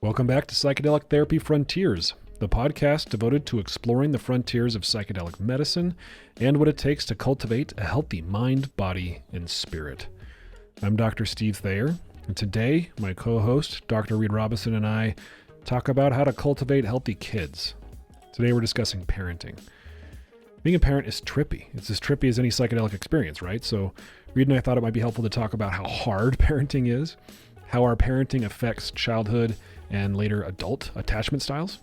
Welcome back to Psychedelic Therapy Frontiers, the podcast devoted to exploring the frontiers of psychedelic medicine and what it takes to cultivate a healthy mind, body, and spirit. I'm Dr. Steve Thayer, and today my co-host, Dr. Reid Robison, and I talk about how to cultivate healthy kids. Today we're discussing parenting. Being a parent is trippy. It's as trippy as any psychedelic experience, right? So Reid and I thought it might be helpful to talk about how hard parenting is, how our parenting affects childhood and later adult attachment styles,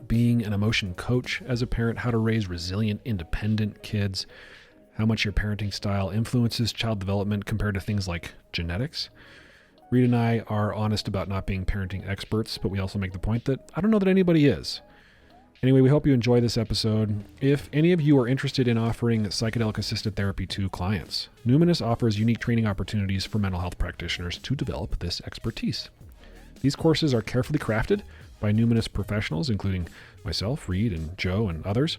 being an emotion coach as a parent, how to raise resilient, independent kids, how much your parenting style influences child development compared to things like genetics. Reid and I are honest about not being parenting experts, but we also make the point that I don't know that anybody is. Anyway, we hope you enjoy this episode. If any of you are interested in offering psychedelic-assisted therapy to clients, Numinous offers unique training opportunities for mental health practitioners to develop this expertise. These courses are carefully crafted by Numinous professionals, including myself, Reid, and Joe, and others,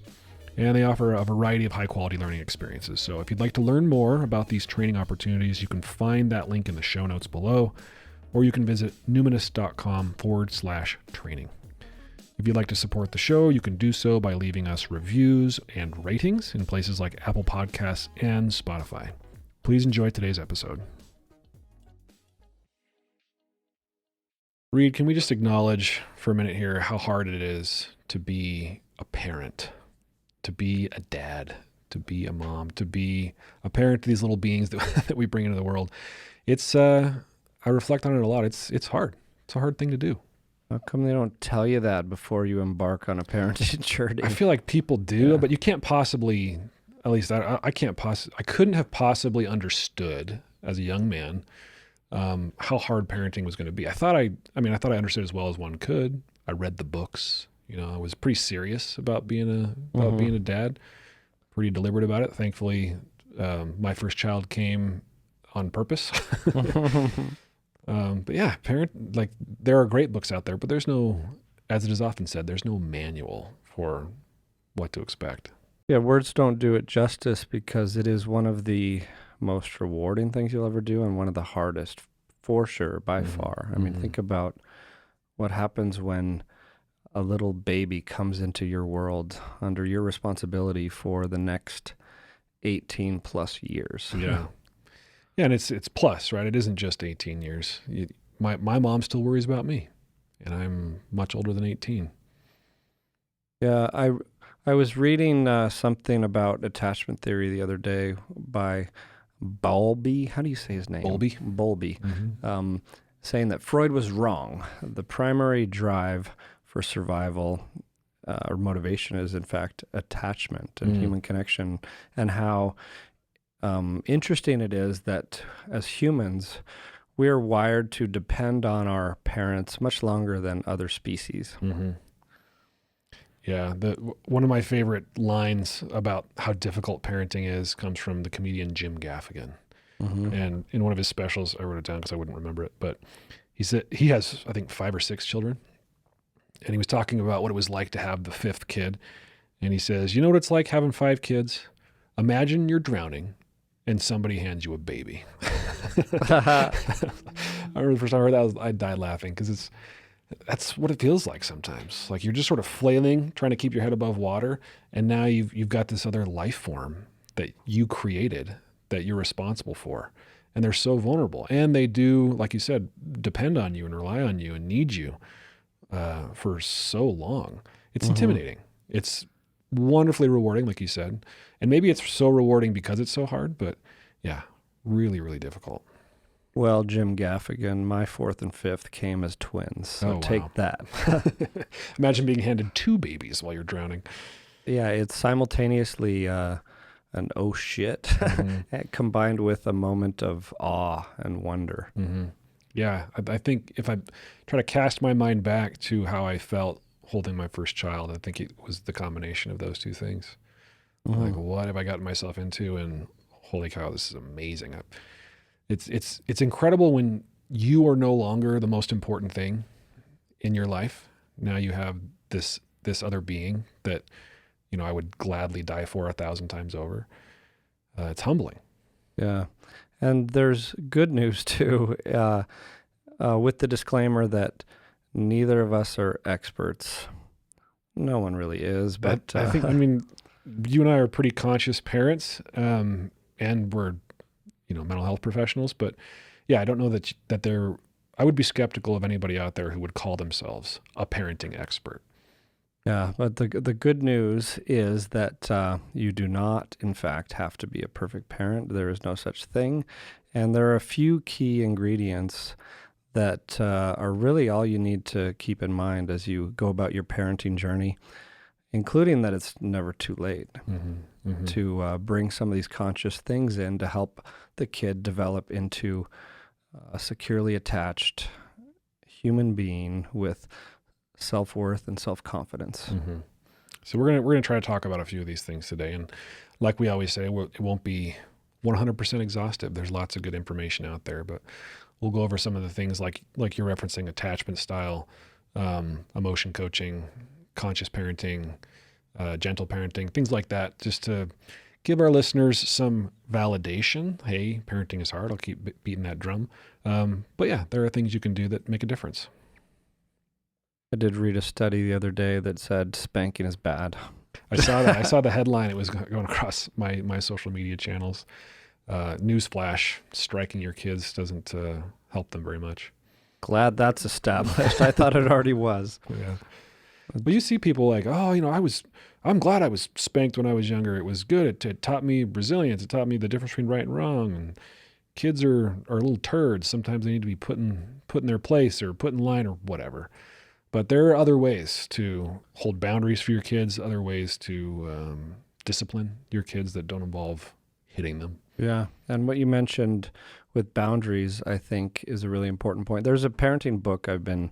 and they offer a variety of high-quality learning experiences. So if you'd like to learn more about these training opportunities, you can find that link in the show notes below, or you can visit numinous.com/training. If you'd like to support the show, you can do so by leaving us reviews and ratings in places like Apple Podcasts and Spotify. Please enjoy today's episode. Reid, can we just acknowledge for a minute here how hard it is to be a parent, to be a dad, to be a mom, to be a parent to these little beings that we bring into the world? It's, I reflect on it a lot. It's hard. It's a hard thing to do. How come they don't tell you that before you embark on a parenting journey? I feel like people do, but you can't possibly, at least I couldn't have possibly understood as a young man how hard parenting was going to be. I thought I understood as well as one could. I read the books. I was pretty serious about being a dad, pretty deliberate about it. Thankfully, my first child came on purpose. But yeah, there are great books out there, but there's no, as it is often said, there's no manual for what to expect. Yeah, words don't do it justice because it is one of the most rewarding things you'll ever do and one of the hardest for sure, by far. I mean, think about what happens when a little baby comes into your world under your responsibility for the next 18 plus years. Yeah. Yeah, and it's plus, right? It isn't just 18 years. My mom still worries about me, and I'm much older than 18. Yeah, I was reading something about attachment theory the other day by Bowlby. How do you say his name? Bowlby. Bowlby. Saying that Freud was wrong. The primary drive for survival or motivation is, in fact, attachment and human connection, and how interesting it is that as humans, we are wired to depend on our parents much longer than other species. Mm-hmm. Yeah, one of my favorite lines about how difficult parenting is comes from the comedian Jim Gaffigan. And in one of his specials, I wrote it down because I wouldn't remember it, but he said he has, I think, 5 or 6 children. And he was talking about what it was like to have the 5th kid. And he says, you know what it's like having 5 kids? Imagine you're drowning and somebody hands you a baby. I remember the first time I heard that, I died laughing because that's what it feels like sometimes. Like you're just sort of flailing, trying to keep your head above water, and now you've got this other life form that you created, that you're responsible for, and they're so vulnerable. And they do, like you said, depend on you and rely on you and need you for so long. It's intimidating. It's wonderfully rewarding, like you said. And maybe it's so rewarding because it's so hard, but yeah, really, really difficult. Well, Jim Gaffigan, my 4th and 5th came as twins, so take that. Imagine being handed 2 babies while you're drowning. Yeah, it's simultaneously an oh shit, combined with a moment of awe and wonder. Yeah, I think if I try to cast my mind back to how I felt holding my first child, I think it was the combination of those 2 things. Like, what have I gotten myself into? And holy cow, this is amazing. It's incredible when you are no longer the most important thing in your life. Now you have this other being that, I would gladly die for 1,000 times over. It's humbling. Yeah. And there's good news too, with the disclaimer that neither of us are experts. No one really is, but I think, I mean, you and I are pretty conscious parents, and we're, mental health professionals, but yeah, I don't know that I would be skeptical of anybody out there who would call themselves a parenting expert. yeah, but the good news is that you do not, in fact, have to be a perfect parent. There is no such thing. And there are a few key ingredients that are really all you need to keep in mind as you go about your parenting journey, including that it's never too late to bring some of these conscious things in to help the kid develop into a securely attached human being with self-worth and self-confidence. So we're gonna try to talk about a few of these things today, and like we always say, it won't be 100% exhaustive. There's lots of good information out there, but we'll go over some of the things like you're referencing: attachment style, emotion coaching, conscious parenting, gentle parenting, things like that, just to give our listeners some validation. Hey, parenting is hard. I'll keep beating that drum. But yeah, there are things you can do that make a difference. I did read a study the other day that said spanking is bad. I saw that. I saw the headline. It was going across my social media channels. Newsflash: striking your kids doesn't help them very much. Glad that's established. I thought it already was. Yeah. But you see people like, oh, I'm glad I was spanked when I was younger. It was good. It taught me resilience. It taught me the difference between right and wrong. And kids are little turds. Sometimes they need to be put in their place or put in line or whatever. But there are other ways to hold boundaries for your kids, other ways to discipline your kids that don't involve hitting them. Yeah. And what you mentioned with boundaries, I think, is a really important point. There's a parenting book I've been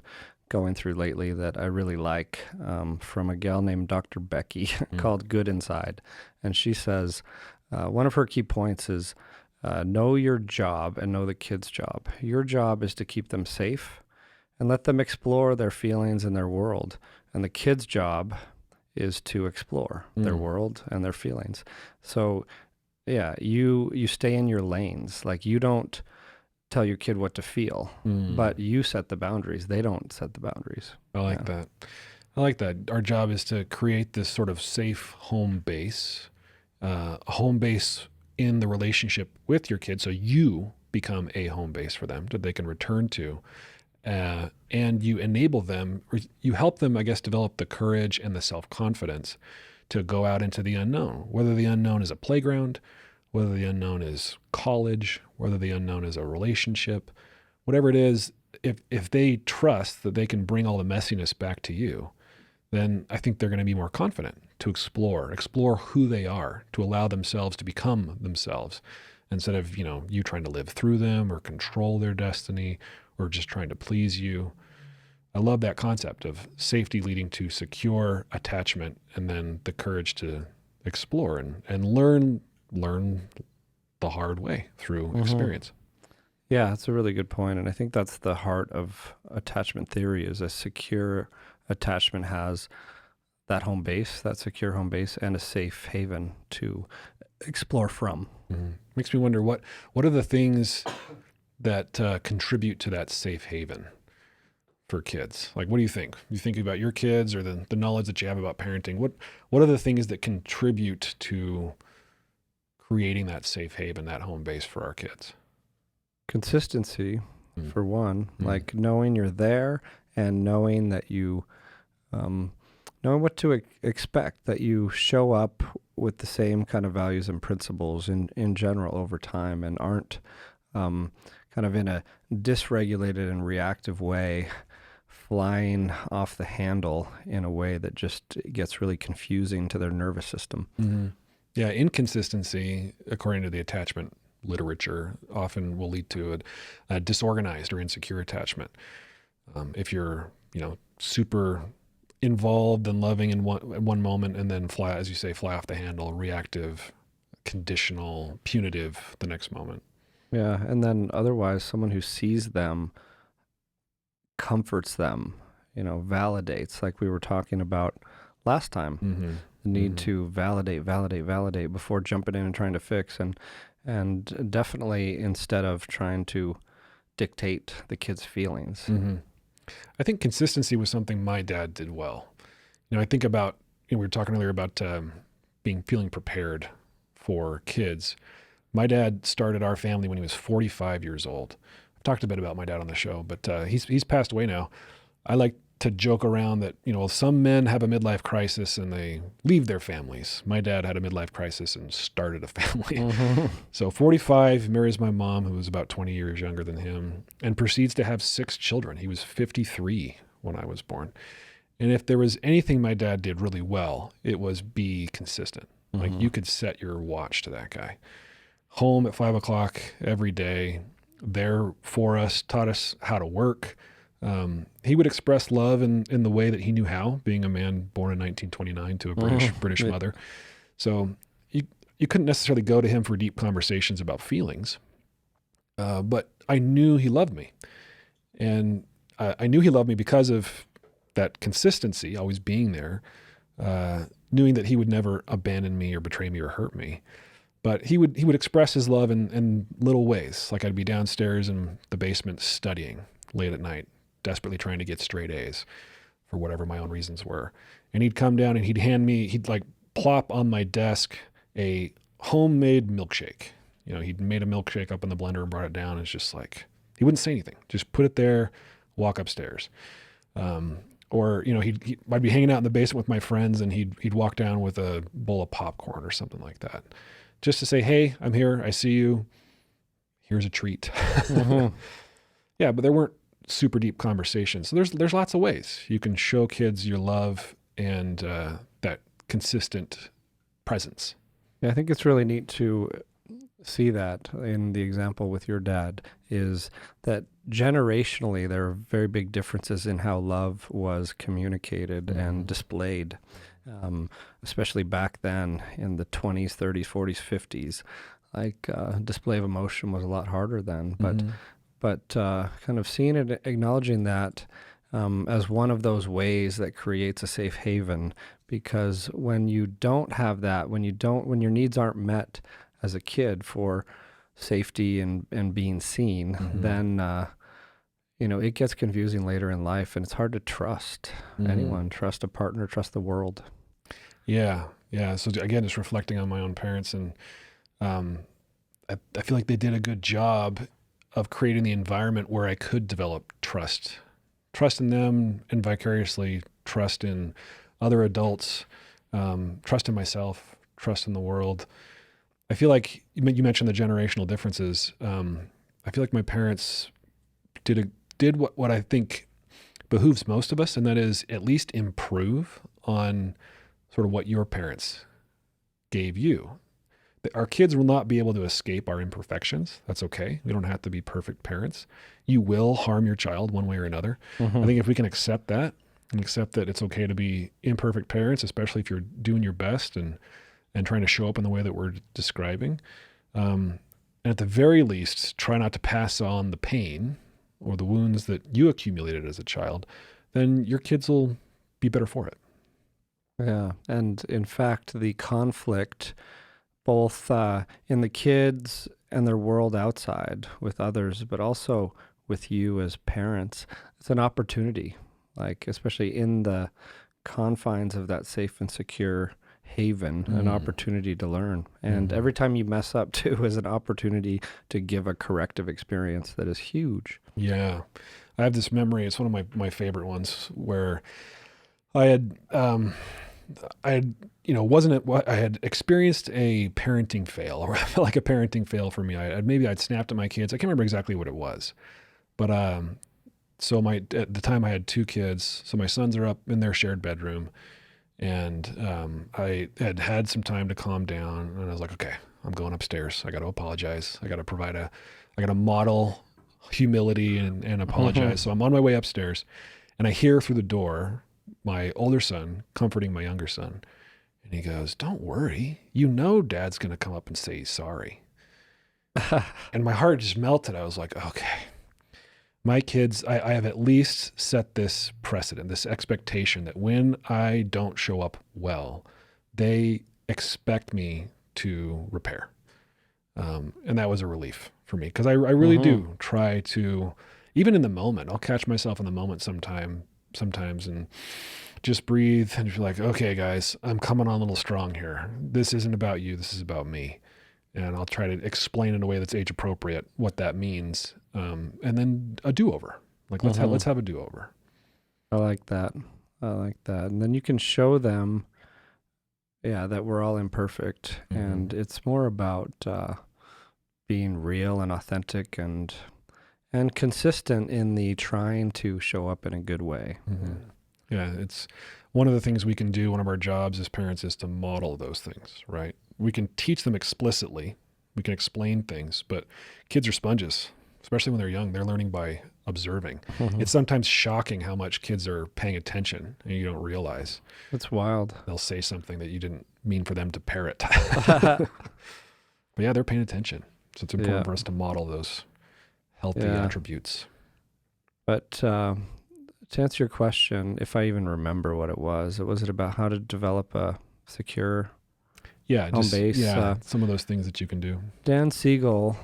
going through lately that I really like, from a gal named Dr. Becky called Good Inside. And she says one of her key points is know your job and know the kid's job. Your job is to keep them safe and let them explore their feelings and their world. And the kid's job is to explore their world and their feelings. So yeah, you stay in your lanes. Like, you don't tell your kid what to feel, but you set the boundaries. They don't set the boundaries. I like that. I like that. Our job is to create this sort of safe home base, a home base in the relationship with your kid, so you become a home base for them that they can return to. And you enable them, or you help them, I guess, develop the courage and the self-confidence to go out into the unknown, whether the unknown is a playground, whether the unknown is college, whether the unknown is a relationship, whatever it is. If they trust that they can bring all the messiness back to you, then I think they're going to be more confident to explore who they are, to allow themselves to become themselves, instead of, you trying to live through them or control their destiny or just trying to please you. I love that concept of safety leading to secure attachment, and then the courage to explore and learn the hard way through experience. Yeah, that's a really good point. And I think that's the heart of attachment theory, is a secure attachment has that home base, that secure home base, and a safe haven to explore from. Makes me wonder, what are the things that contribute to that safe haven for kids? Like, what do you think? You think about your kids, or the knowledge that you have about parenting. What are the things that contribute to creating that safe haven, that home base for our kids? Consistency, for one, like knowing you're there and knowing that you, knowing what to expect, that you show up with the same kind of values and principles in general over time, and aren't kind of in a dysregulated and reactive way, flying off the handle in a way that just gets really confusing to their nervous system. Yeah, inconsistency, according to the attachment literature, often will lead to a disorganized or insecure attachment. If you're, super involved and loving in one moment, and then fly off the handle, reactive, conditional, punitive the next moment. Yeah, and then otherwise, someone who sees them, comforts them, validates, like we were talking about last time. The need to validate before jumping in and trying to fix, and definitely instead of trying to dictate the kid's feelings. I think consistency was something my dad did well. I think about, we were talking earlier about feeling prepared for kids. My dad started our family when he was 45 years old. I've talked a bit about my dad on the show, but he's passed away now. I like to joke around that, some men have a midlife crisis and they leave their families. My dad had a midlife crisis and started a family. Mm-hmm. So 45, marries my mom, who was about 20 years younger than him, and proceeds to have 6 children. He was 53 when I was born. And if there was anything my dad did really well, it was be consistent. Like you could set your watch to that guy. Home at 5 o'clock every day, there for us, taught us how to work. He would express love in the way that he knew how, being a man born in 1929 to a British mother. So you couldn't necessarily go to him for deep conversations about feelings, but I knew he loved me. And I knew he loved me because of that consistency, always being there, knowing that he would never abandon me or betray me or hurt me. But he would express his love in little ways. Like I'd be downstairs in the basement studying late at night, desperately trying to get straight A's for whatever my own reasons were. And he'd come down and he'd like plop on my desk a homemade milkshake. He'd made a milkshake up in the blender and brought it down. It's just like, he wouldn't say anything. Just put it there, walk upstairs. Or, I'd be hanging out in the basement with my friends and he'd walk down with a bowl of popcorn or something like that. Just to say, hey, I'm here. I see you. Here's a treat. Mm-hmm. Yeah, but there weren't super deep conversations. So there's lots of ways you can show kids your love and that consistent presence. Yeah, I think it's really neat to see that in the example with your dad, is that generationally there are very big differences in how love was communicated and displayed, especially back then in the 20s, 30s, 40s, 50s. Like display of emotion was a lot harder then, but kind of seeing it, acknowledging that as one of those ways that creates a safe haven, because when you don't have that, when your needs aren't met as a kid for safety and being seen, then it gets confusing later in life, and it's hard to trust anyone, trust a partner, trust the world. Yeah. So again, just reflecting on my own parents, and I feel like they did a good job of creating the environment where I could develop trust in them, and vicariously trust in other adults, trust in myself, trust in the world. I feel like you mentioned the generational differences. I feel like my parents did what I think behooves most of us, and that is at least improve on sort of what your parents gave you. Our kids will not be able to escape our imperfections. That's okay. We don't have to be perfect parents. You will harm your child one way or another. I think if we can accept that, and accept that it's okay to be imperfect parents, especially if you're doing your best and trying to show up in the way that we're describing. And at the very least, try not to pass on the pain or the wounds that you accumulated as a child, then your kids will be better for it. Yeah. And in fact, the conflict, both in the kids and their world outside with others, but also with you as parents, it's an opportunity, like especially in the confines of that safe and secure haven, an opportunity to learn. And every time you mess up too is an opportunity to give a corrective experience that is huge. Yeah. I have this memory, it's one of my favorite ones, where I had experienced a parenting fail, or I felt like a parenting fail for me. I'd snapped at my kids. I can't remember exactly what it was, but so at the time I had 2 kids. So my sons are up in their shared bedroom, and I had some time to calm down, and I was like, okay, I'm going upstairs. I got to apologize. I got to model humility and apologize. So I'm on my way upstairs, and I hear through the door my older son comforting my younger son. And he goes, don't worry. Dad's going to come up and say he's sorry. And my heart just melted. I was like, okay, my kids, I have at least set this precedent, this expectation that when I don't show up well, they expect me to repair. And that was a relief for me, because I really do try to, even in the moment, I'll catch myself in the moment sometimes and just breathe and be like, okay, guys, I'm coming on a little strong here. This isn't about you. This is about me. And I'll try to explain in a way that's age appropriate what that means. And then a do-over. Like, let's have a do-over. I like that. And then you can show them, that we're all imperfect. And it's more about being real and authentic and consistent in the trying to show up in a good way. Yeah, it's one of the things we can do. One of our jobs as parents is to model those things, right? We can teach them explicitly. We can explain things, but kids are sponges, especially when they're young. They're learning by observing. It's sometimes shocking how much kids are paying attention and you don't realize. It's wild. They'll say something that you didn't mean for them to parrot. But yeah, they're paying attention. So it's important for us to model those healthy attributes. But to answer your question, if I even remember what it was about how to develop a secure home base? Yeah, some of those things that you can do. Dan Siegel,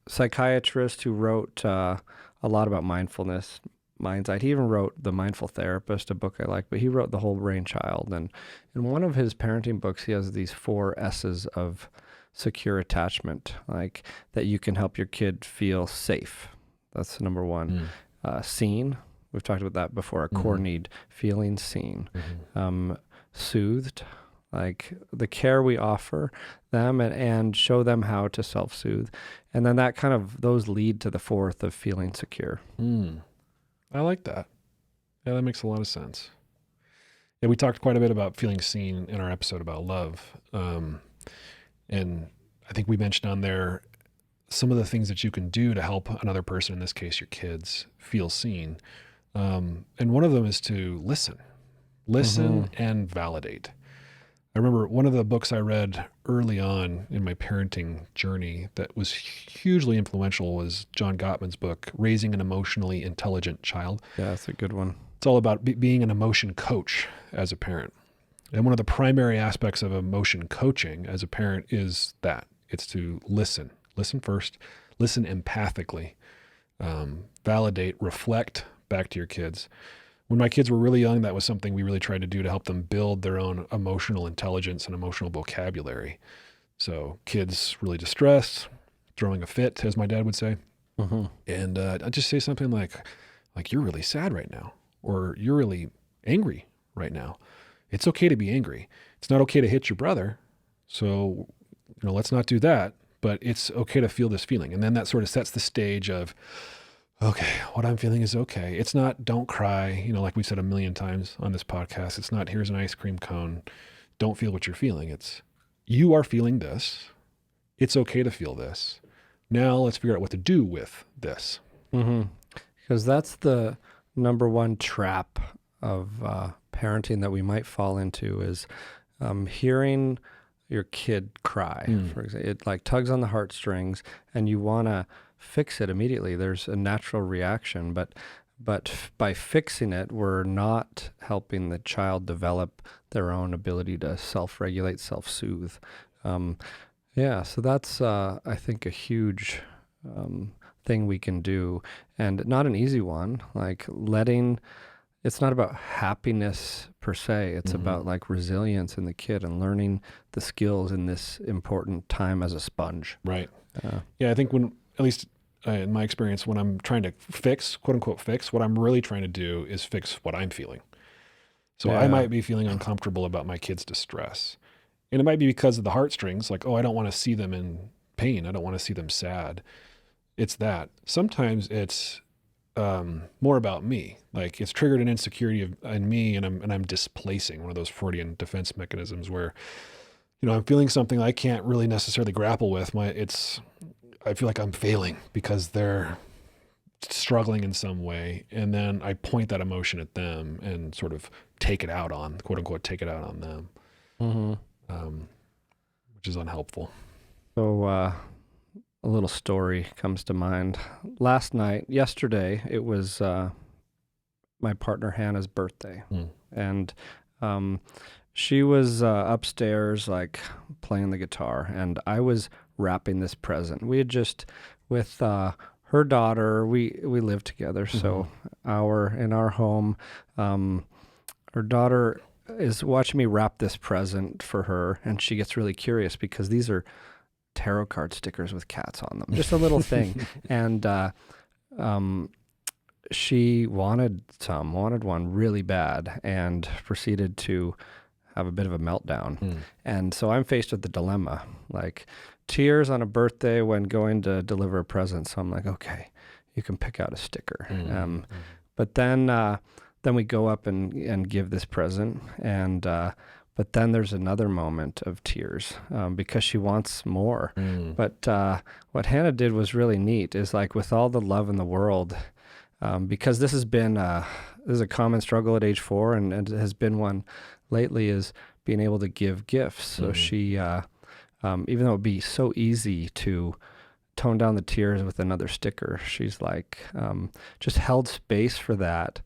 psychiatrist who wrote a lot about mindfulness, Mindsight. He even wrote The Mindful Therapist, a book I like, but he wrote The Whole Brain Child. And in one of his parenting books, he has these 4 S's of secure attachment, like that you can help your kid feel safe. That's number 1. Seen. We've talked about that before. A core need, feeling seen. Soothed, like the care we offer them and show them how to self-soothe. And then those lead to the 4th of feeling secure. I like that. Yeah, that makes a lot of sense. Yeah, we talked quite a bit about feeling seen in our episode about love. And I think we mentioned on there some of the things that you can do to help another person, in this case, your kids, feel seen. And one of them is to listen and validate. I remember one of the books I read early on in my parenting journey that was hugely influential was John Gottman's book, Raising an Emotionally Intelligent Child. Yeah, that's a good one. It's all about being an emotion coach as a parent. And one of the primary aspects of emotion coaching as a parent is that it's to listen first, listen empathically, validate, reflect back to your kids. When my kids were really young, that was something we really tried to do to help them build their own emotional intelligence and emotional vocabulary. So kids really distressed, throwing a fit, as my dad would say. And I'd just say something like, you're really sad right now, or you're really angry right now. It's okay to be angry. It's not okay to hit your brother. So, let's not do that, but it's okay to feel this feeling. And then that sort of sets the stage of, okay, what I'm feeling is okay. It's not, don't cry, like we said a million times on this podcast. It's not, here's an ice cream cone. Don't feel what you're feeling. It's, you are feeling this. It's okay to feel this. Now let's figure out what to do with this. Because that's the number one trap of parenting that we might fall into is hearing your kid cry. For example, it like tugs on the heartstrings and you want to fix it immediately. There's a natural reaction, but by fixing it, we're not helping the child develop their own ability to self-regulate, self-soothe. So that's, I think, a huge thing we can do, and not an easy one. Like it's not about happiness per se. It's about like resilience in the kid and learning the skills in this important time as a sponge. Right. I think when, at least in my experience, when I'm trying to fix, quote unquote, fix, what I'm really trying to do is fix what I'm feeling. So I might be feeling uncomfortable about my kid's distress. And it might be because of the heartstrings, like, I don't want to see them in pain. I don't want to see them sad. It's that. Sometimes it's more about me. Like it's triggered an insecurity in me, and I'm displacing one of those Freudian defense mechanisms where, I'm feeling something I can't really necessarily grapple with. I feel like I'm failing because they're struggling in some way. And then I point that emotion at them and sort of take it out on, quote unquote, take it out on them, which is unhelpful. So a little story comes to mind. Yesterday, it was my partner Hannah's birthday. And she was upstairs, like playing the guitar, and I was wrapping this present. We had just, with her daughter, we live together. So in our home, her daughter is watching me wrap this present for her, and she gets really curious because these are tarot card stickers with cats on them, just a little thing. And she wanted one really bad and proceeded to have a bit of a meltdown. And so I'm faced with the dilemma, like tears on a birthday when going to deliver a present. So I'm like, okay, you can pick out a sticker. But then we go up and give this present, and but then there's another moment of tears because she wants more. But what Hannah did was really neat, is like, with all the love in the world, because this is a common struggle at age 4, and it has been one lately, is being able to give gifts. So she, even though it'd be so easy to tone down the tears with another sticker, she's like, just held space for that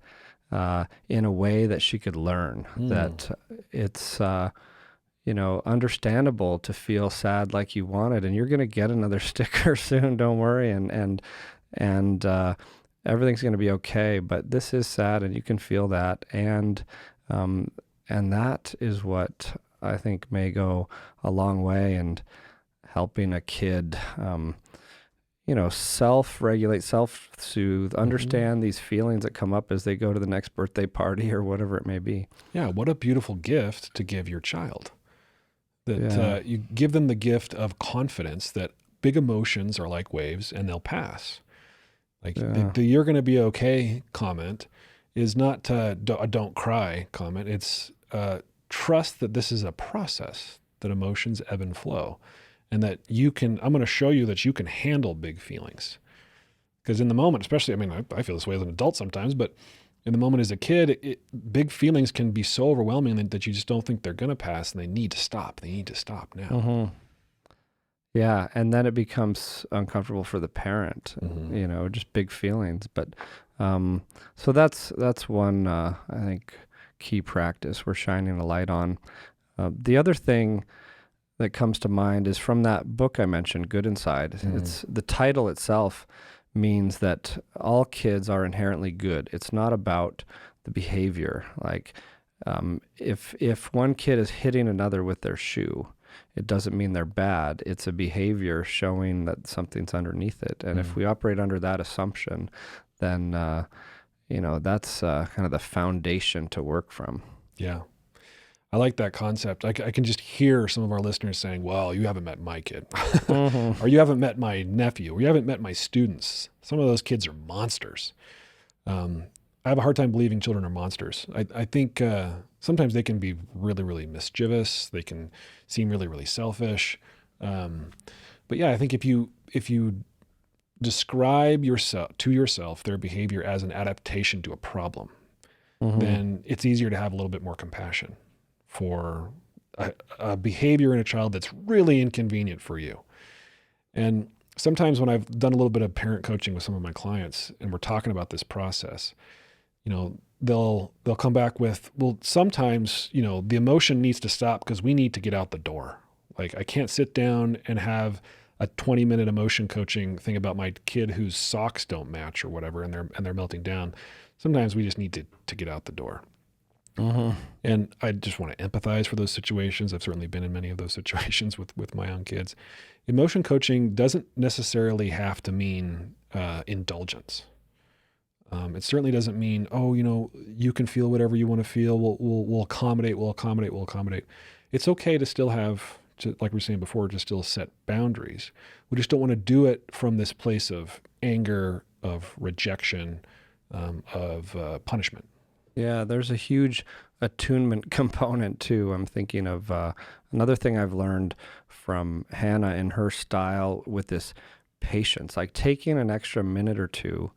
in a way that she could learn that it's, understandable to feel sad like you wanted, and you're going to get another sticker soon. Don't worry. And everything's going to be okay, but this is sad, and you can feel that. And that is what I think may go a long way in helping a kid, self-regulate, self-soothe, understand these feelings that come up as they go to the next birthday party or whatever it may be. Yeah, what a beautiful gift to give your child. That you give them the gift of confidence that big emotions are like waves and they'll pass. Like the "you're going to be okay" comment is not a "don't cry" comment. It's trust that this is a process, that emotions ebb and flow, and that I'm going to show you that you can handle big feelings. Because in the moment, especially, I feel this way as an adult sometimes, but in the moment as a kid, big feelings can be so overwhelming that you just don't think they're going to pass, and they need to stop. They need to stop now. Yeah, and then it becomes uncomfortable for the parent, just big feelings. But so that's one, I think, key practice we're shining a light on. The other thing that comes to mind is from that book I mentioned, Good Inside. It's the title itself means that all kids are inherently good. It's not about the behavior. Like if one kid is hitting another with their shoe, it doesn't mean they're bad. It's a behavior showing that something's underneath it. And if we operate under that assumption, then, that's kind of the foundation to work from. Yeah. I like that concept. I can just hear some of our listeners saying, well, you haven't met my kid, or you haven't met my nephew, or you haven't met my students. Some of those kids are monsters. I have a hard time believing children are monsters. I think sometimes they can be really, really mischievous. They can seem really, really selfish. But yeah, I think if you describe to yourself their behavior as an adaptation to a problem, then it's easier to have a little bit more compassion for a behavior in a child that's really inconvenient for you. And sometimes when I've done a little bit of parent coaching with some of my clients and we're talking about this process, they'll come back with, well, sometimes, the emotion needs to stop because we need to get out the door. Like, I can't sit down and have a 20-minute emotion coaching thing about my kid whose socks don't match or whatever, and they're melting down. Sometimes we just need to get out the door. And I just want to empathize for those situations. I've certainly been in many of those situations with my own kids. Emotion coaching doesn't necessarily have to mean indulgence. It certainly doesn't mean, you can feel whatever you want to feel. We'll accommodate. It's okay to still have, like we were saying before, to still set boundaries. We just don't want to do it from this place of anger, of rejection, of punishment. Yeah, there's a huge attunement component too. I'm thinking of another thing I've learned from Hannah in her style with this patience, like taking an extra minute or two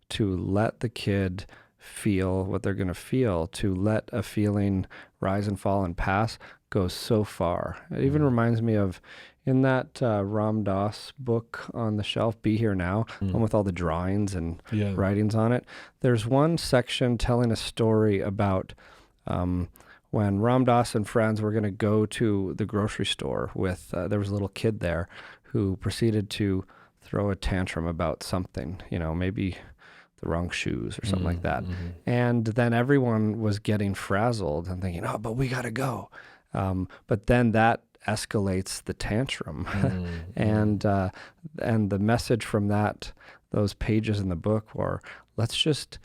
to let the kid feel what they're going to feel, to let a feeling rise and fall and pass, goes so far. It even reminds me of in that Ram Dass book on the shelf, Be Here Now, one with all the drawings and writings on it. There's one section telling a story about when Ram Dass and friends were going to go to the grocery store with, there was a little kid there who proceeded to throw a tantrum about something, maybe the wrong shoes or something like that. And then everyone was getting frazzled and thinking, oh, but we got to go. But then that escalates the tantrum. And the message from those pages in the book were, let's just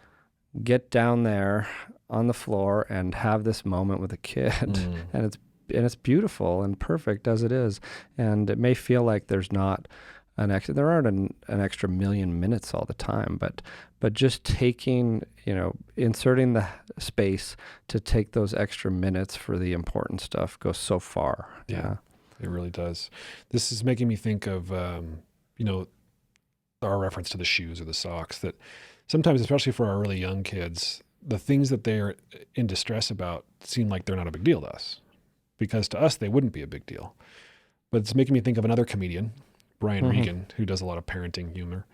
get down there on the floor and have this moment with a kid. And it's beautiful and perfect as it is. And it may feel like there's not there aren't an extra million minutes all the time, but just taking, inserting the space to take those extra minutes for the important stuff goes so far. Yeah, it really does. This is making me think of, our reference to the shoes or the socks, that sometimes, especially for our really young kids, the things that they're in distress about seem like they're not a big deal to us, because to us, they wouldn't be a big deal. But it's making me think of another comedian, Brian Regan, who does a lot of parenting humor.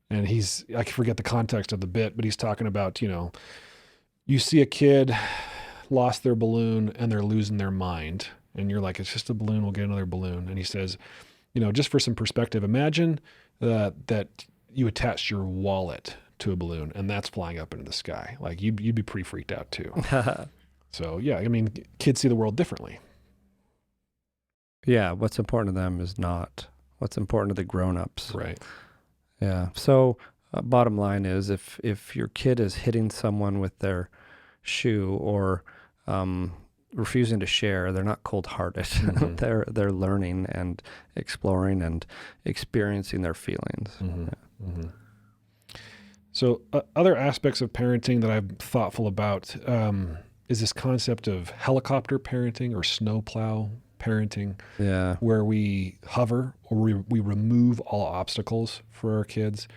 And I forget the context of the bit, but he's talking about, you see a kid lost their balloon and they're losing their mind. And you're like, it's just a balloon, we'll get another balloon. And he says, just for some perspective, imagine that you attached your wallet to a balloon and that's flying up into the sky. Like you'd be pretty freaked out too. So yeah, kids see the world differently. Yeah, what's important to them is not what's important to the grown-ups. Right. Yeah. So bottom line is if your kid is hitting someone with their shoe or refusing to share, they're not cold-hearted. They're learning and exploring and experiencing their feelings. So other aspects of parenting that I'm thoughtful about is this concept of helicopter parenting or snowplow parenting, where we hover or we remove all obstacles for our kids.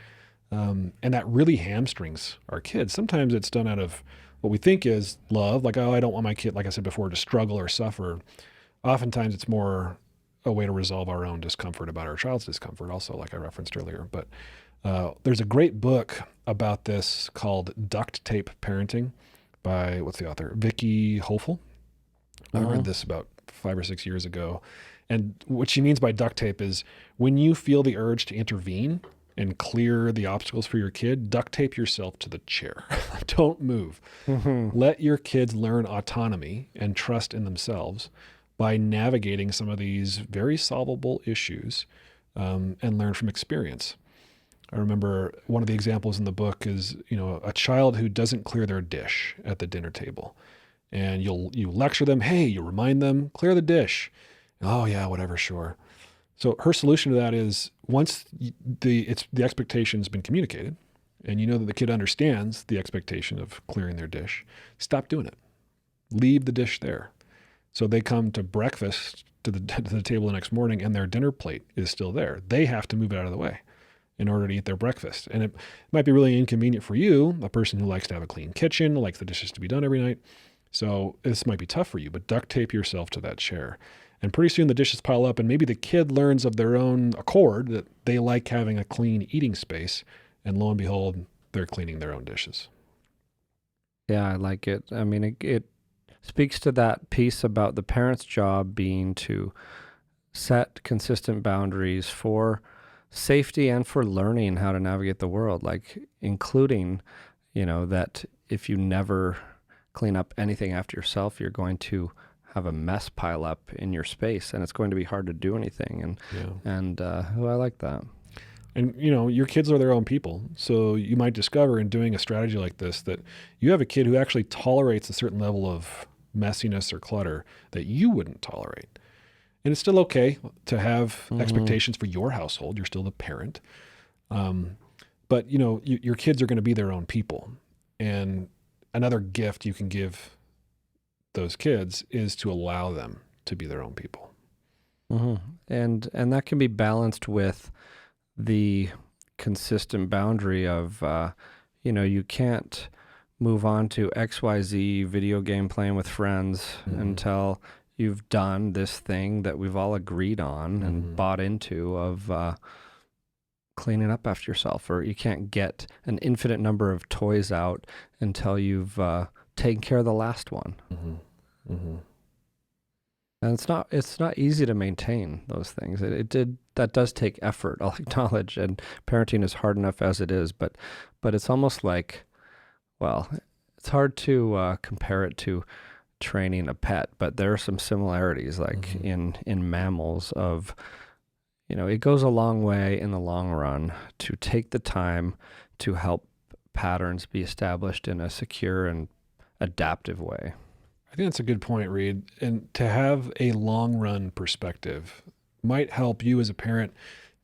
And that really hamstrings our kids. Sometimes it's done out of what we think is love, like, oh, I don't want my kid, like I said before, to struggle or suffer. Oftentimes it's more a way to resolve our own discomfort about our child's discomfort also, like I referenced earlier. But there's a great book about this called Duct Tape Parenting by, what's the author? Vicki Hoefle. I read this about 5 or 6 years ago. And what she means by duct tape is when you feel the urge to intervene and clear the obstacles for your kid, duct tape yourself to the chair. Don't move. Let your kids learn autonomy and trust in themselves by navigating some of these very solvable issues and learn from experience. I remember one of the examples in the book is, a child who doesn't clear their dish at the dinner table. And you lecture them, hey, you remind them, clear the dish. Oh yeah, whatever, sure. So her solution to that is once the expectation's been communicated and you know that the kid understands the expectation of clearing their dish, stop doing it. Leave the dish there. So they come to breakfast to the table the next morning and their dinner plate is still there. They have to move it out of the way in order to eat their breakfast. And it might be really inconvenient for you, a person who likes to have a clean kitchen, likes the dishes to be done every night. So this might be tough for you, but duct tape yourself to that chair. And pretty soon the dishes pile up and maybe the kid learns of their own accord that they like having a clean eating space. And lo and behold, they're cleaning their own dishes. Yeah, I like it. I mean, it speaks to that piece about the parent's job being to set consistent boundaries for safety and for learning how to navigate the world, like including, that if you never clean up anything after yourself, you're going to have a mess pile up in your space and it's going to be hard to do anything. And I like that. And, your kids are their own people. So you might discover in doing a strategy like this that you have a kid who actually tolerates a certain level of messiness or clutter that you wouldn't tolerate. And it's still okay to have expectations for your household. You're still the parent. But, your kids are going to be their own people. And another gift you can give those kids is to allow them to be their own people. And that can be balanced with the consistent boundary of, you can't move on to XYZ video game playing with friends until you've done this thing that we've all agreed on and bought into of cleaning up after yourself, or you can't get an infinite number of toys out until you've taken care of the last one. And it's not easy to maintain those things. That does take effort, I'll acknowledge, and parenting is hard enough as it is, but it's almost like, well, it's hard to compare it to training a pet, but there are some similarities, like in mammals of, it goes a long way in the long run to take the time to help patterns be established in a secure and adaptive way. I think that's a good point, Reid. And to have a long run perspective might help you as a parent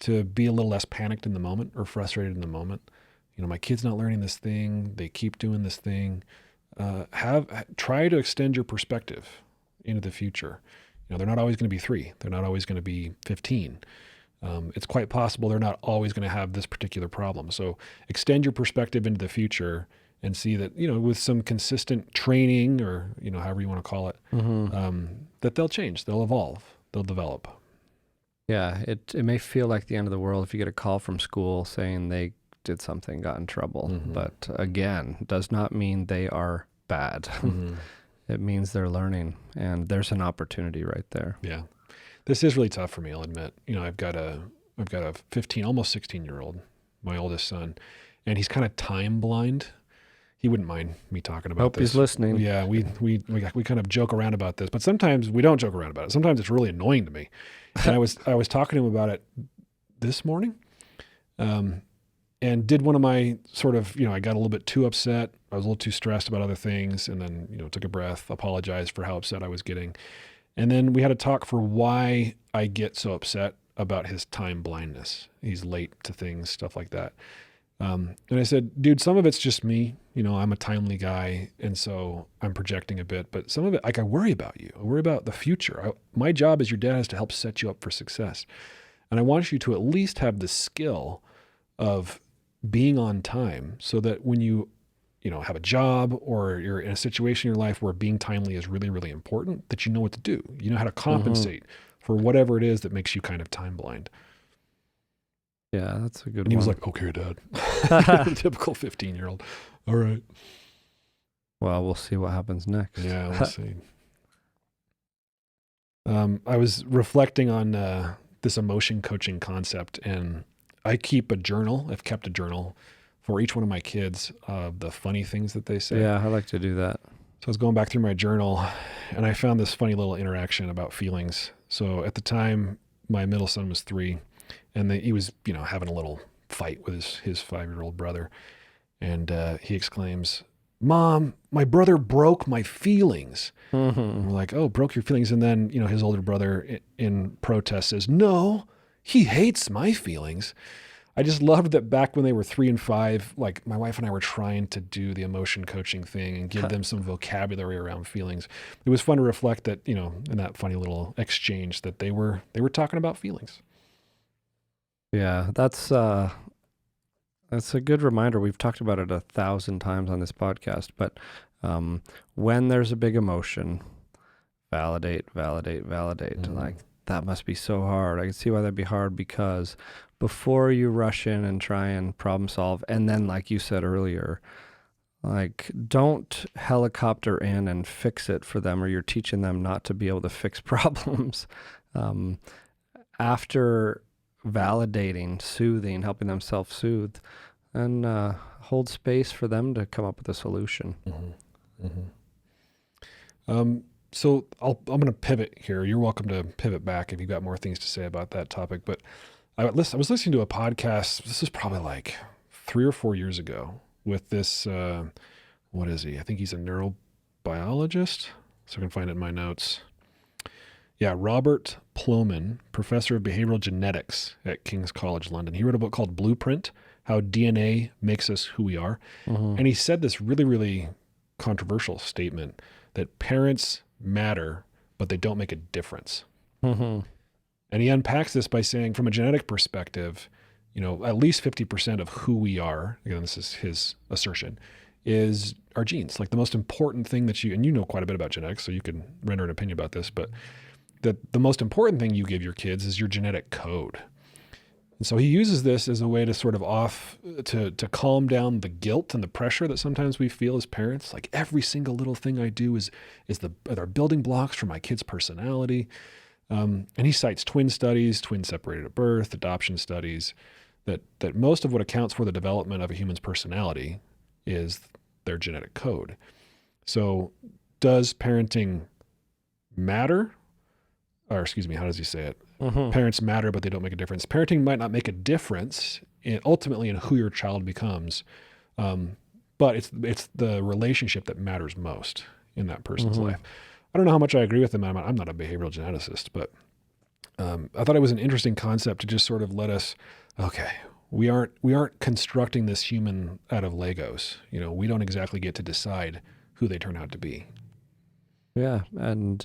to be a little less panicked in the moment or frustrated in the moment. My kid's not learning this thing. They keep doing this thing. Try to extend your perspective into the future. They're not always going to be 3. They're not always going to be 15. It's quite possible they're not always going to have this particular problem. So extend your perspective into the future and see that, with some consistent training or, however you want to call it, that they'll change, they'll evolve, they'll develop. Yeah, it may feel like the end of the world if you get a call from school saying they did something, got in trouble. But again, does not mean they are bad. It means they're learning, and there's an opportunity right there. Yeah. This is really tough for me, I'll admit. I've got a 15, almost 16-year-old, my oldest son, and he's kind of time blind. He wouldn't mind me talking about this. Hope he's listening. Yeah, we kind of joke around about this, but sometimes we don't joke around about it. Sometimes it's really annoying to me. And I was talking to him about it this morning, and did one of my sort of, I got a little bit too upset. I was a little too stressed about other things, and then, took a breath, apologized for how upset I was getting. And then we had a talk for why I get so upset about his time blindness. He's late to things, stuff like that. And I said, dude, some of it's just me. I'm a timely guy, and so I'm projecting a bit. But some of it, I worry about you. I worry about the future. My job as your dad is to help set you up for success. And I want you to at least have the skill of being on time so that when you have a job or you're in a situation in your life where being timely is really, really important, that you know what to do. You know how to compensate for whatever it is that makes you kind of time blind. Yeah, that's a good one. And he was like, okay, Dad. Typical 15-year-old. All right. Well, we'll see what happens next. Yeah, we'll see. I was reflecting on this emotion coaching concept, and I keep a journal. I've kept a journal for each one of my kids of the funny things that they say. Yeah, I like to do that. So I was going back through my journal, and I found this funny little interaction about feelings. So at the time, my middle son was 3, and he was, having a little fight with his 5-year-old brother. And he exclaims, "Mom, my brother broke my feelings." And we're like, "Oh, broke your feelings." And then, his older brother in protest says, "No, he hates my feelings." I just loved that back when they were 3 and 5, like my wife and I were trying to do the emotion coaching thing and give them some vocabulary around feelings. It was fun to reflect that, in that funny little exchange that they were talking about feelings. Yeah, that's a good reminder. We've talked about it 1,000 times on this podcast, but when there's a big emotion, validate. Like, that must be so hard. I can see why that'd be hard, because before you rush in and try and problem solve, and then like you said earlier, like, don't helicopter in and fix it for them, or you're teaching them not to be able to fix problems. After validating, soothing, helping them self-soothe, and hold space for them to come up with a solution. So I'm going to pivot here. You're welcome to pivot back if you've got more things to say about that topic. But I was listening to a podcast. This is probably like 3 or 4 years ago with this, what is he? I think he's a neurobiologist. So I can find it in my notes. Yeah, Robert Plomin, professor of behavioral genetics at King's College London. He wrote a book called Blueprint, How DNA Makes Us Who We Are. And he said this really, really controversial statement that parents matter, but they don't make a difference. And he unpacks this by saying, from a genetic perspective, at least 50% of who we are, again, this is his assertion, is our genes. Like, the most important thing that and you know quite a bit about genetics, so you can render an opinion about this, but the most important thing you give your kids is your genetic code. And so he uses this as a way to sort of to calm down the guilt and the pressure that sometimes we feel as parents. Like every single little thing I do are building blocks for my kid's personality. And he cites twin studies, twins separated at birth, adoption studies, that most of what accounts for the development of a human's personality is their genetic code. So does parenting matter? Or excuse me, how does he say it? Mm-hmm. Parents matter, but they don't make a difference. Parenting might not make a difference ultimately in who your child becomes, but it's the relationship that matters most in that person's life. I don't know how much I agree with him. I'm not a behavioral geneticist, but I thought it was an interesting concept to just sort of let us, okay, we aren't constructing this human out of Legos. We don't exactly get to decide who they turn out to be. Yeah, and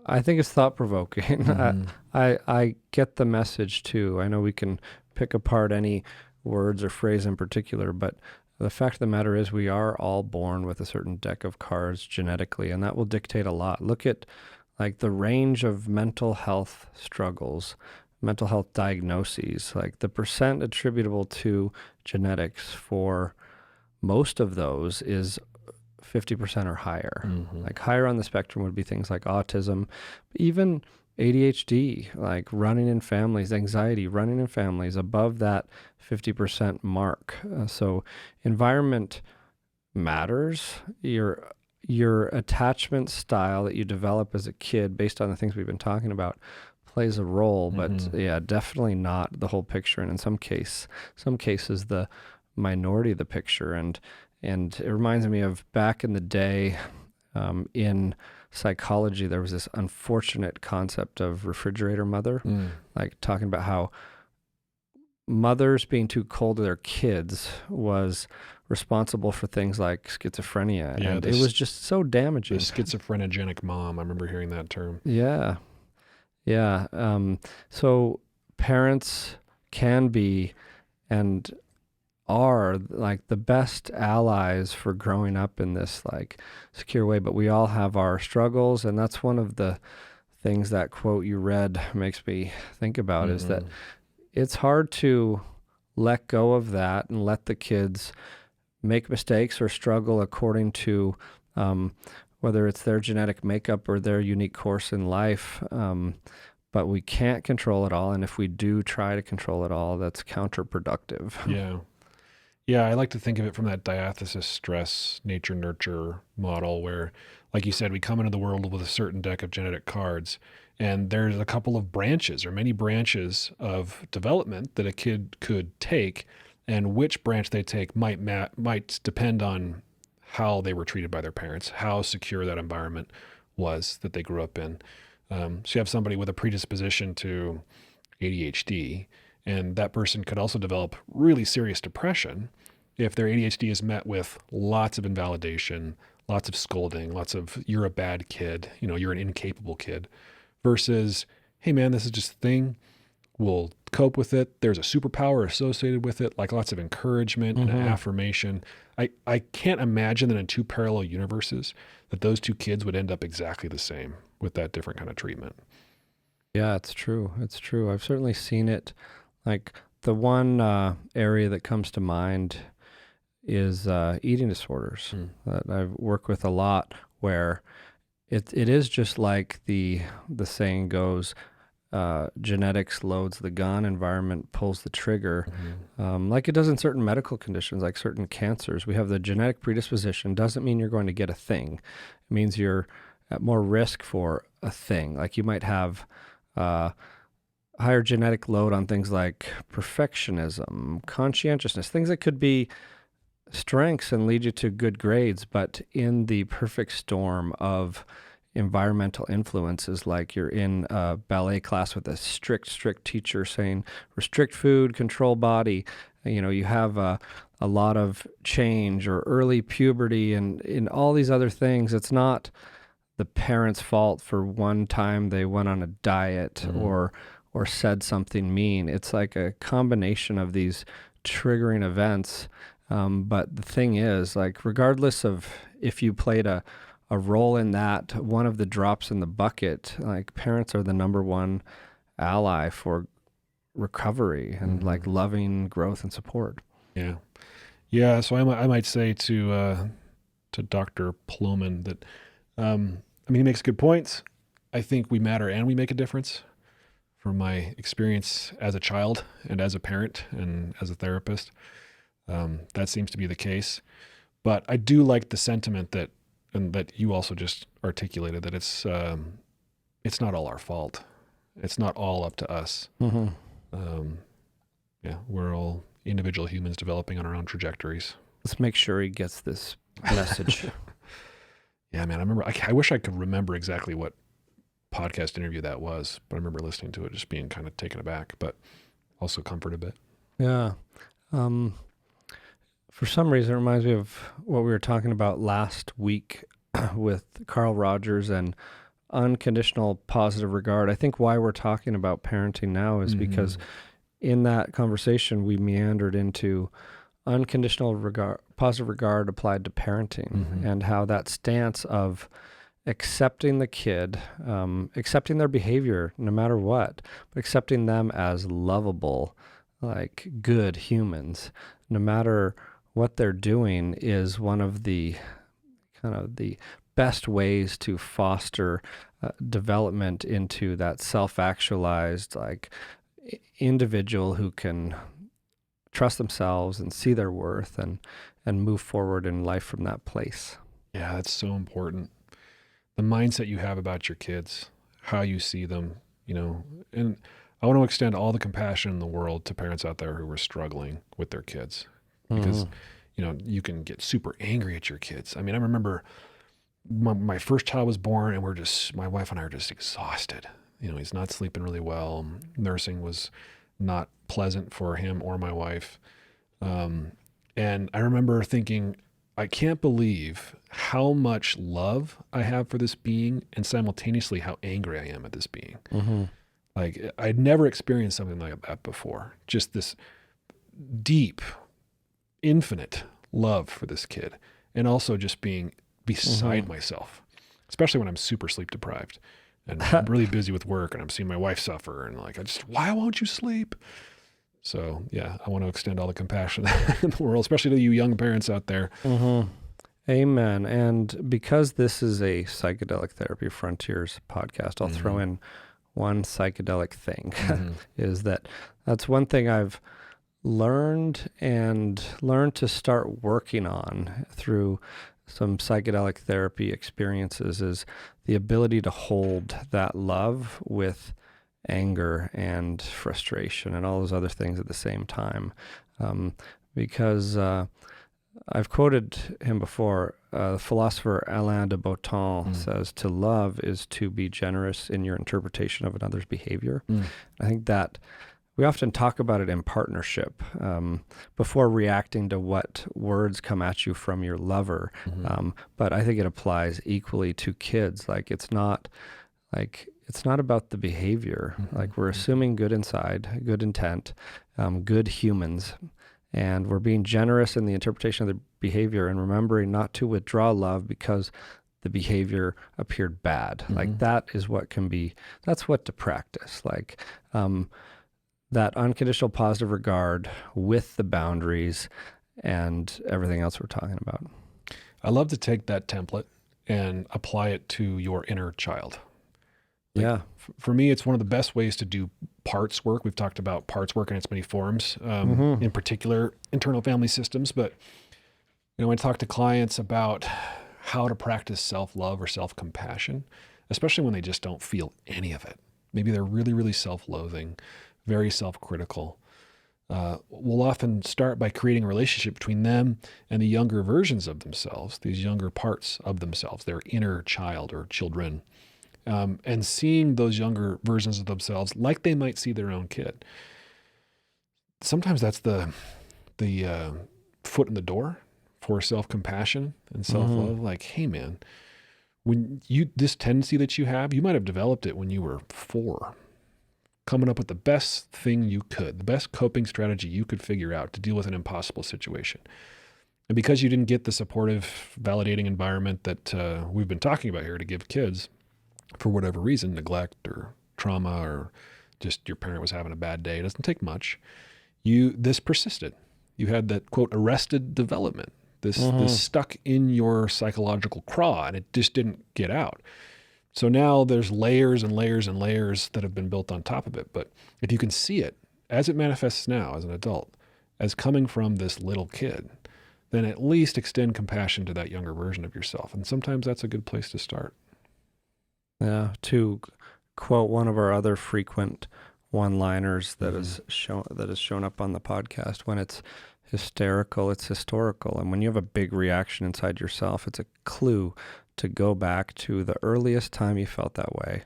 I think it's thought-provoking. Mm-hmm. I get the message, too. I know we can pick apart any words or phrase in particular, but the fact of the matter is we are all born with a certain deck of cards genetically, and that will dictate a lot. Look at like the range of mental health struggles, mental health diagnoses, like the percent attributable to genetics for most of those is 50% or higher. Mm-hmm. Like higher on the spectrum would be things like autism, even ADHD, like running in families, anxiety, running in families above that 50% mark. So environment matters. Your attachment style that you develop as a kid based on the things we've been talking about plays a role, but yeah, definitely not the whole picture. And in some cases, the minority of the picture. And it reminds me of back in the day in psychology, there was this unfortunate concept of refrigerator mother, like talking about how mothers being too cold to their kids was responsible for things like schizophrenia. Yeah, and it was just so damaging. The schizophrenogenic mom, I remember hearing that term. Yeah. Yeah. So parents can be and are like the best allies for growing up in this like secure way, but we all have our struggles. And that's one of the things that quote you read makes me think about is that it's hard to let go of that and let the kids make mistakes or struggle according to whether it's their genetic makeup or their unique course in life. But we can't control it all. And if we do try to control it all, that's counterproductive. Yeah. Yeah, I like to think of it from that diathesis stress nature nurture model where, like you said, we come into the world with a certain deck of genetic cards, and there's a couple of branches or many branches of development that a kid could take, and which branch they take might depend on how they were treated by their parents, how secure that environment was that they grew up in. So you have somebody with a predisposition to ADHD, and that person could also develop really serious depression if their ADHD is met with lots of invalidation, lots of scolding, lots of you're a bad kid, you're an incapable kid, versus, hey man, this is just a thing. We'll cope with it. There's a superpower associated with it, like lots of encouragement and affirmation. I can't imagine that in two parallel universes that those two kids would end up exactly the same with that different kind of treatment. Yeah, it's true. It's true. I've certainly seen it. Like the one area that comes to mind is eating disorders that I've worked with a lot, where it is just like the saying goes, genetics loads the gun, environment pulls the trigger. Like it does in certain medical conditions, like certain cancers. We have the genetic predisposition. Doesn't mean you're going to get a thing. It means you're at more risk for a thing. Like you might have higher genetic load on things like perfectionism, conscientiousness, things that could be strengths and lead you to good grades, but in the perfect storm of environmental influences, like you're in a ballet class with a strict teacher saying restrict food, control body, you have a lot of change or early puberty and in all these other things. It's not the parents' fault for one time they went on a diet or said something mean. It's like a combination of these triggering events. But the thing is, like, regardless of if you played a role in that, one of the drops in the bucket, like parents are the number one ally for recovery and like loving growth and support. Yeah. Yeah. So I might say to Dr. Plomin that, he makes good points. I think we matter and we make a difference. From my experience as a child and as a parent and as a therapist, that seems to be the case. But I do like the sentiment that you also just articulated, that it's not all our fault. It's not all up to us. We're all individual humans developing on our own trajectories. Let's make sure he gets this message. Yeah, man. I remember. I wish I could remember exactly what podcast interview that was, but I remember listening to it, just being kind of taken aback, but also comforted a bit. Yeah. For some reason, it reminds me of what we were talking about last week with Carl Rogers and unconditional positive regard. I think why we're talking about parenting now is because in that conversation, we meandered into unconditional regard, positive regard applied to parenting, and how that stance of accepting the kid, accepting their behavior no matter what, but accepting them as lovable, like good humans, no matter what they're doing, is one of the kind of the best ways to foster development into that self-actualized, like individual who can trust themselves and see their worth and move forward in life from that place. Yeah, that's so important. The mindset you have about your kids, how you see them, and I want to extend all the compassion in the world to parents out there who are struggling with their kids, because, you can get super angry at your kids. I remember my first child was born and my wife and I are just exhausted. He's not sleeping really well. Nursing was not pleasant for him or my wife. And I remember thinking, I can't believe how much love I have for this being and simultaneously how angry I am at this being. Like, I'd never experienced something like that before. Just this deep, infinite love for this kid. And also just being beside myself, especially when I'm super sleep deprived and I'm really busy with work and I'm seeing my wife suffer and why won't you sleep? So yeah, I want to extend all the compassion in the world, especially to you young parents out there. Amen. And because this is a Psychedelic Therapy Frontiers podcast, I'll throw in one psychedelic thing, is that's one thing I've learned to start working on through some psychedelic therapy experiences, is the ability to hold that love with anger and frustration and all those other things at the same time. Because I've quoted him before, the philosopher Alain de Botton says, to love is to be generous in your interpretation of another's behavior. I think that we often talk about it in partnership before reacting to what words come at you from your lover. But I think it applies equally to kids. It's not about the behavior. We're assuming good inside, good intent, good humans, and we're being generous in the interpretation of the behavior and remembering not to withdraw love because the behavior appeared bad. That is that's what to practice. That unconditional positive regard with the boundaries and everything else we're talking about. I love to take that template and apply it to your inner child. For me, it's one of the best ways to do parts work. We've talked about parts work in its many forms, in particular internal family systems. But when I talk to clients about how to practice self-love or self-compassion, especially when they just don't feel any of it, maybe they're really, really self-loathing, very self-critical. We'll often start by creating a relationship between them and the younger versions of themselves, these younger parts of themselves, their inner child or children, and seeing those younger versions of themselves like they might see their own kid. Sometimes that's the foot in the door for self-compassion and self-love. Hey man, this tendency that you have, you might have developed it when you were 4. Coming up with the best thing you could, the best coping strategy you could figure out to deal with an impossible situation. And because you didn't get the supportive, validating environment that we've been talking about here to give kids, for whatever reason, neglect or trauma or just your parent was having a bad day. It doesn't take much. This persisted. You had that, quote, arrested development. This stuck in your psychological craw, and it just didn't get out. So now there's layers and layers and layers that have been built on top of it. But if you can see it as it manifests now as an adult, as coming from this little kid, then at least extend compassion to that younger version of yourself. And sometimes that's a good place to start. Yeah, to quote one of our other frequent one-liners that is shown up on the podcast, when it's hysterical, it's historical. And when you have a big reaction inside yourself, it's a clue to go back to the earliest time you felt that way.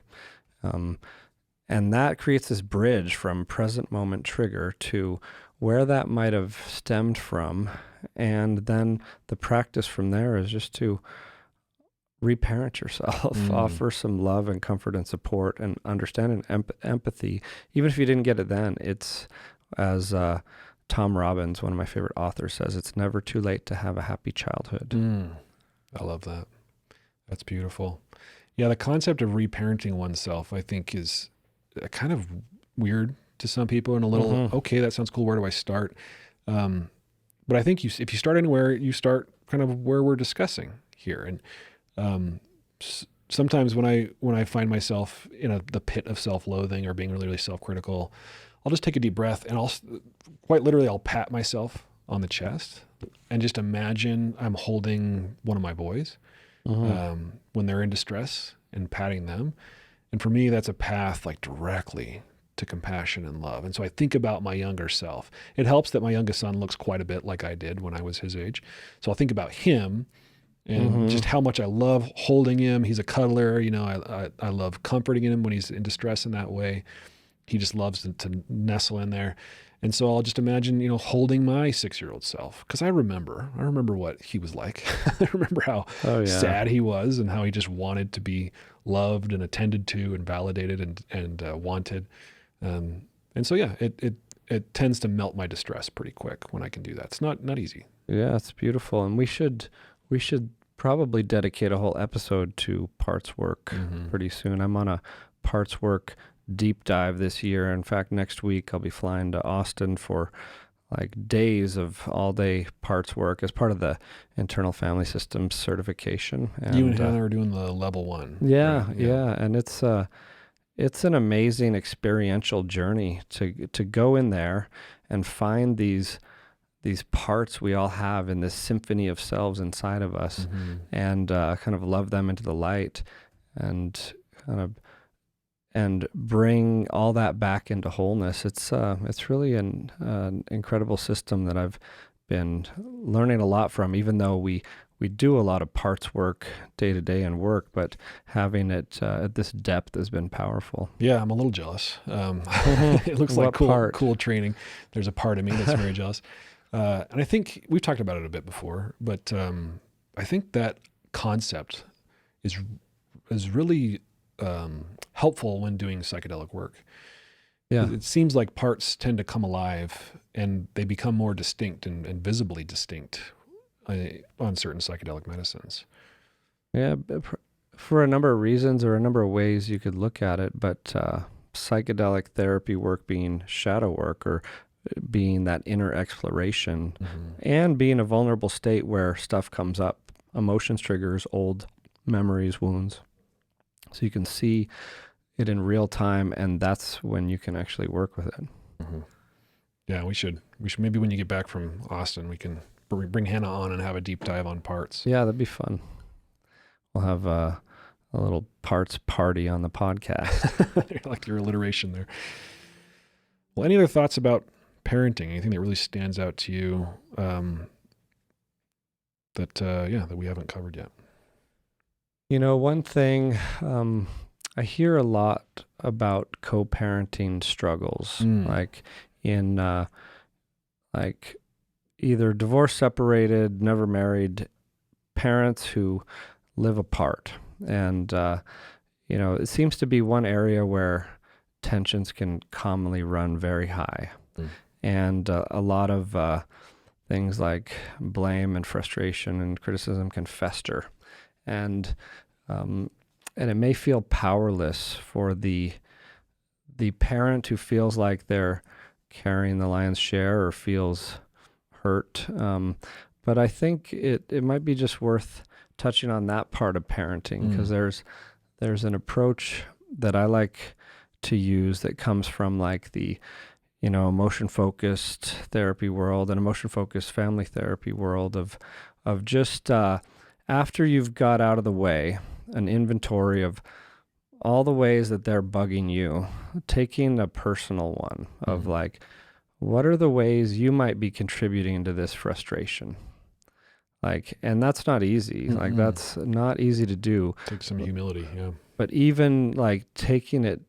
And that creates this bridge from present moment trigger to where that might have stemmed from. And then the practice from there is just to reparent yourself, offer some love and comfort and support and understanding and empathy. Even if you didn't get it then, it's, as Tom Robbins, one of my favorite authors, says, it's never too late to have a happy childhood. I love that. That's beautiful. Yeah, the concept of reparenting oneself, I think, is kind of weird to some people and a little, okay, that sounds cool. Where do I start? But I think if you start anywhere, you start kind of where we're discussing here. And sometimes when I find myself in the pit of self-loathing or being really, really self-critical, I'll just take a deep breath and I'll pat myself on the chest and just imagine I'm holding one of my boys when they're in distress and patting them. And for me, that's a path like directly to compassion and love. And so I think about my younger self. It helps that my youngest son looks quite a bit like I did when I was his age. So I'll think about him and just how much I love holding him. He's a cuddler. You know, I love comforting him when he's in distress in that way. He just loves to nestle in there. And so I'll just imagine, you know, holding my 6-year-old self. Because I remember what he was like. I remember how sad he was and how he just wanted to be loved and attended to and validated and wanted. And so, yeah, it tends to melt my distress pretty quick when I can do that. It's not easy. Yeah, it's beautiful. And we should probably dedicate a whole episode to parts work pretty soon. I'm on a parts work deep dive this year. In fact, next week I'll be flying to Austin for like days of all-day parts work as part of the internal family systems certification. And, you and Heather are doing the level 1. Yeah, right? yeah. And it's an amazing experiential journey to go in there and find these parts we all have in this symphony of selves inside of us, and kind of love them into the light and bring all that back into wholeness. It's really an incredible system that I've been learning a lot from, even though we do a lot of parts work day to day in work, but having it at this depth has been powerful. Yeah, I'm a little jealous. It looks like cool training. There's a part of me that's very jealous. And I think we've talked about it a bit before, but I think that concept is really helpful when doing psychedelic work. Yeah, it seems like parts tend to come alive and they become more distinct and visibly distinct on certain psychedelic medicines. Yeah, for a number of reasons or a number of ways you could look at it, but psychedelic therapy work being shadow work or being that inner exploration and being a vulnerable state where stuff comes up, emotions, triggers, old memories, wounds. So you can see it in real time, and that's when you can actually work with it. Yeah, we should maybe when you get back from Austin, we can bring Hannah on and have a deep dive on parts. Yeah, that'd be fun. We'll have a little parts party on the podcast. Like your alliteration there. Well, any other thoughts about parenting? Anything that really stands out to you that we haven't covered yet? You know, one thing, I hear a lot about co-parenting struggles, like in like either divorced, separated, never married parents who live apart. And, you know, it seems to be one area where tensions can commonly run very high. And a lot of things like blame and frustration and criticism can fester. And it may feel powerless for the the parent who feels like they're carrying the lion's share or feels hurt. But I think it might be just worth touching on that part of parenting, because there's an approach that I like to use that comes from like the, emotion-focused therapy world and emotion-focused family therapy world of just after you've got out of the way, an inventory of all the ways that they're bugging you, taking a personal one of like, what are the ways you might be contributing to this frustration? Like, and that's not easy. Like, that's not easy to do. Take some humility, yeah. But even like taking it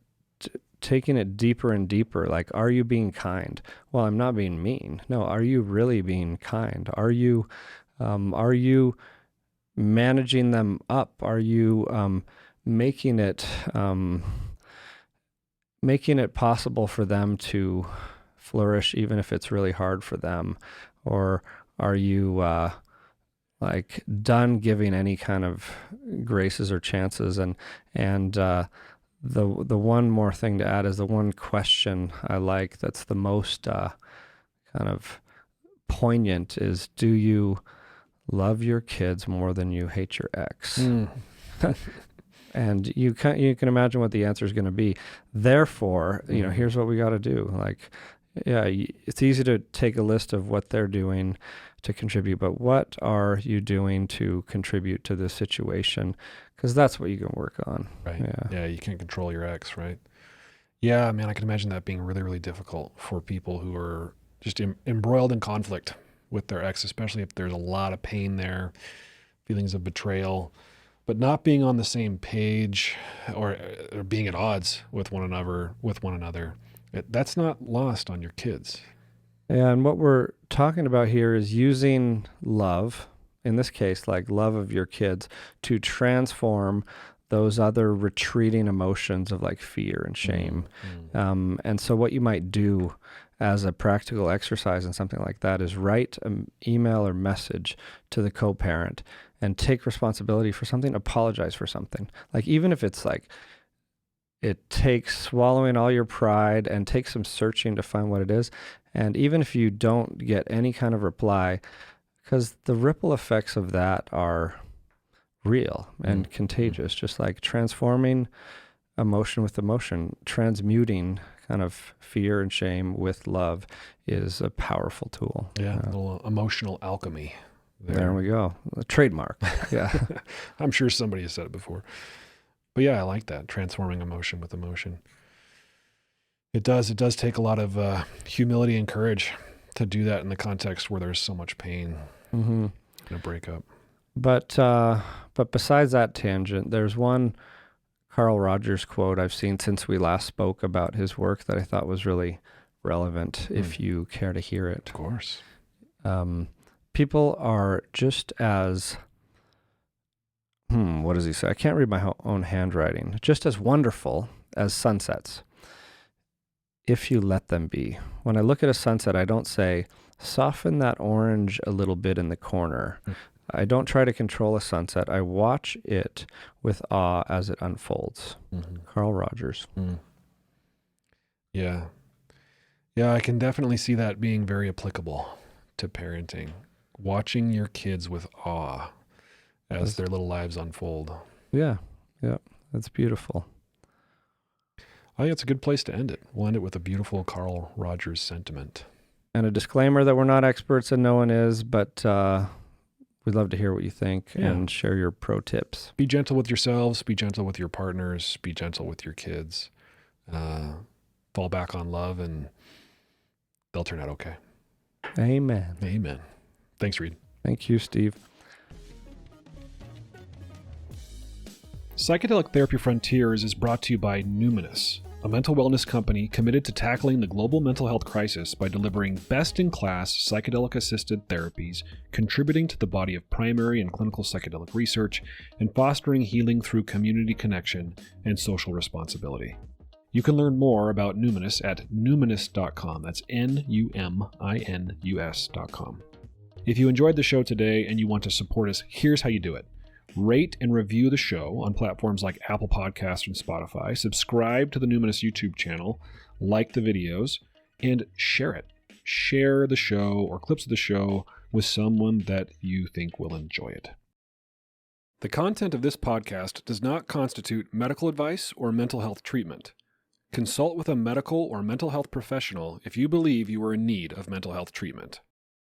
deeper and deeper, like, are you being kind? Well, I'm not being mean. No, are you really being kind? Are you managing them up? Are you making it possible for them to flourish, even if it's really hard for them? Or are you like done giving any kind of graces or chances? And the one more thing to add is the one question I like that's the most kind of poignant is, do you love your kids more than you hate your ex? And you can imagine what the answer is going to be. Therefore, here's what we got to do. Like, yeah, it's easy to take a list of what they're doing to contribute, but what are you doing to contribute to this situation? Because that's what you can work on. Right. Yeah, you can't control your ex, right? Yeah, man, I can imagine that being really, really difficult for people who are just embroiled in conflict with their ex, especially if there's a lot of pain there, feelings of betrayal, but not being on the same page or being at odds with one another. That's not lost on your kids. And what we're talking about here is using love, in this case, like love of your kids, to transform those other retreating emotions of like fear and shame. And so what you might do as a practical exercise in something like that is write an email or message to the co-parent and take responsibility for something, apologize for something. Like, even if it's like, it takes swallowing all your pride and takes some searching to find what it is. And even if you don't get any kind of reply, because the ripple effects of that are real and contagious, just like transforming emotion with emotion, transmuting kind of fear and shame with love is a powerful tool. Yeah, a little emotional alchemy. There we go. A trademark. Yeah. I'm sure somebody has said it before. But yeah, I like that, transforming emotion with emotion. It does take a lot of humility and courage to do that in the context where there's so much pain in a breakup. But besides that tangent, there's one Carl Rogers quote I've seen since we last spoke about his work that I thought was really relevant, if you care to hear it. Of course. People are just as, what does he say? I can't read my own handwriting. Just as wonderful as sunsets, if you let them be. When I look at a sunset, I don't say, soften that orange a little bit in the corner. I don't try to control a sunset. I watch it with awe as it unfolds. Carl Rogers. Yeah. Yeah, I can definitely see that being very applicable to parenting. Watching your kids with awe as their little lives unfold. Yeah. That's beautiful. I think it's a good place to end it. We'll end it with a beautiful Carl Rogers sentiment. And a disclaimer that we're not experts and no one is, but we'd love to hear what you think and share your pro tips. Be gentle with yourselves. Be gentle with your partners. Be gentle with your kids. Fall back on love and they'll turn out okay. Amen. Amen. Thanks, Reid. Thank you, Steve. Psychedelic Therapy Frontiers is brought to you by Numinous, a mental wellness company committed to tackling the global mental health crisis by delivering best-in-class psychedelic-assisted therapies, contributing to the body of primary and clinical psychedelic research, and fostering healing through community connection and social responsibility. You can learn more about Numinous at numinous.com. That's Numinus.com. If you enjoyed the show today and you want to support us, here's how you do it. Rate and review the show on platforms like Apple Podcasts and Spotify. Subscribe to the Numinous YouTube channel, like the videos, and share it. Share the show or clips of the show with someone that you think will enjoy it. The content of this podcast does not constitute medical advice or mental health treatment. Consult with a medical or mental health professional if you believe you are in need of mental health treatment.